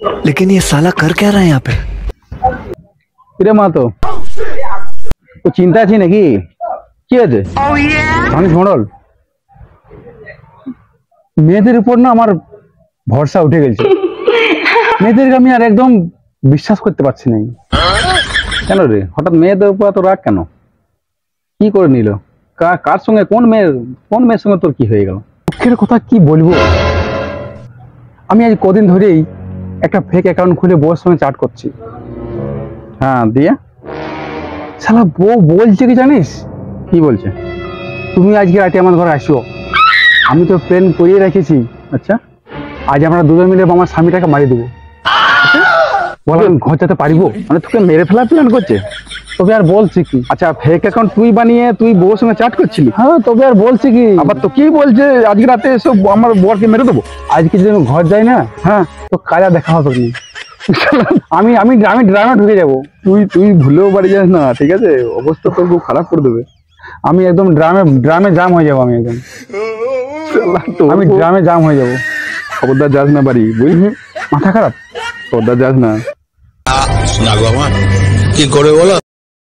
लेकिन ये साला कर क्या रहा है यहाँ पे? কিরে মা তো চিন্তা আছি নাকি? কি আছে মানুষ মডল মেয়েদের উপর না আমার ভরসা উঠে গেছে। মেয়েদেরকে আমি আর একদম বিশ্বাস করতে পারছি না। কেন রে হঠাৎ মেয়েদের উপর এত রাগ কেন? কি করে নিল? কার সঙ্গে কোন মেয়ের সঙ্গে তোর কি হয়ে গেল? দুঃখের কথা কি বলবো। আমি আজ কদিন ধরেই একটা ফেক অ্যাকাউন্ট খুলে বউয়ের সঙ্গে চ্যাট করছি। হ্যাঁ দিয়ে শালা বউ বলছে কি জানিস? কি বলছে? তুমি আজকে রাতে আমার ঘরে আসো, আমি তো প্ল্যান করিয়ে রেখেছি। আচ্ছা আজ আমরা দুজন মিলে আমার স্বামীটাকে মারিয়ে দেবো। বল ঘর যেতে পারিব? মানে তোকে মেরে ফেলার প্ল্যান করছে। তবে আর বলছি কি? আচ্ছা ফেক অ্যাকাউন্ট তুই বানিয়ে তুই বউর সঙ্গে চ্যাট করছিলি? হ্যাঁ তবে আর বলছি কি? আবার তো কি বলছে আজকে রাতে এসে আমার বরকে মেরে দেবো? আজকে যদি আমি ঘর যাই না, হ্যাঁ তো কাজা দেখা হবে না। আমি আমি আমি ড্রামে ঢুকে যাবো। তুই ভুলেও বাড়ি যাস না, ঠিক আছে? অবস্থা তোর খুব খারাপ করে দেবে। আমি একদম ড্রামে জাম হয়ে যাবো। আমি ড্রামে জাম হয়ে যাবো। খবরদার যাস না বাড়ি, বুঝলি? মাথা খারাপ, খবরদার যাস না। কি করে বলো?